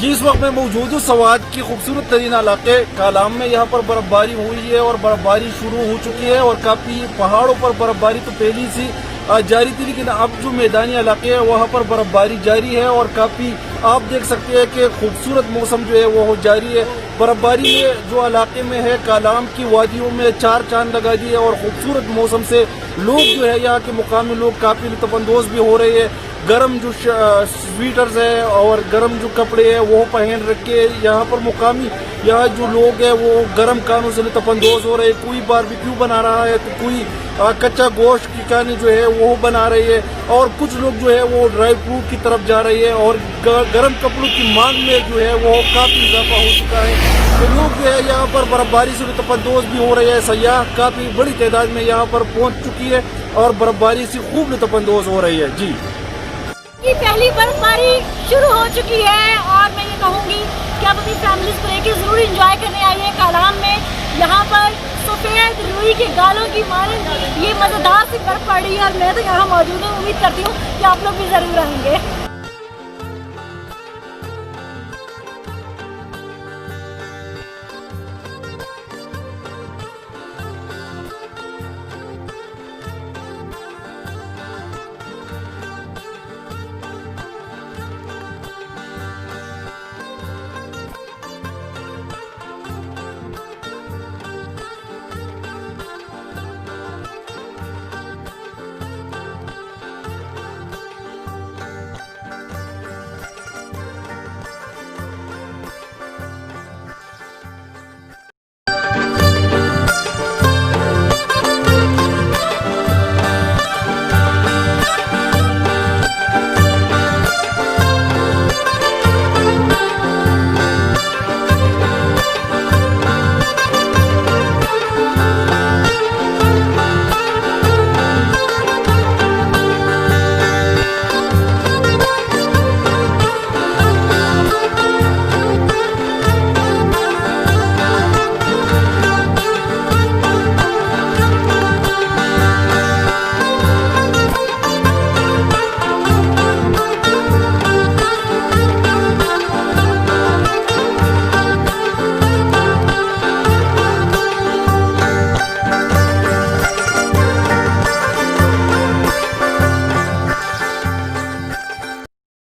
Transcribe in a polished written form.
जी, इस वक्त मैं मौजूद हूँ सवात की खूबसूरत तरीन इलाके कालाम में। यहाँ पर बर्फबारी हुई है और बर्फबारी शुरू हो चुकी है और काफी पहाड़ों पर बर्फबारी तो पहली सी जारी थी, लेकिन अब जो मैदानी इलाके हैं वहाँ पर बर्फबारी जारी है और काफी आप देख सकते हैं कि खूबसूरत मौसम जो है वो जारी है। बर्फबारी में जो इलाके में है कालाम की वादियों में चार चांद लगा दिए और खूबसूरत मौसम से लोग जो है यहाँ के मुकामी लोग काफी लुत्फानंदोज भी हो रहे हैं। गर्म जो स्वेटर्स है और गर्म जो कपड़े हैं वो पहन रखे यहाँ पर मुकामी यहाँ जो लोग हैं वो गर्म खानों से लुत्फानंदोज हो रहे हैं। कोई बारबेक्यू बना रहा है तो कोई कच्चा गोश्त की कहानी जो है वो बना रही है और कुछ लोग जो है वो ड्राई फ्रूट की तरफ जा रही है और गर्म कपड़ों की मांग में जो है वो काफी इजाफा हो चुका है। तो लोग जो है यहाँ पर बर्फबारी से लुत्फानंदोज भी हो रहे हैं। सयाह काफी बड़ी तादाद में यहाँ पर पहुँच चुकी है और बर्फबारी से खूब लुत्फानंदोज हो रही है। जी, की पहली बर्फबारी शुरू हो चुकी है और मैं ये कहूँगी कि आप अपनी फैमिलीज को लेकर जरूर एंजॉय करने आइए कालाम में। यहाँ पर सफेद रुई के गालों की मारन ये मज़ेदार सी बर्फ पड़ी है और मैं तो यहाँ मौजूद हूँ। उम्मीद करती हूँ कि आप लोग भी ज़रूर आएंगे।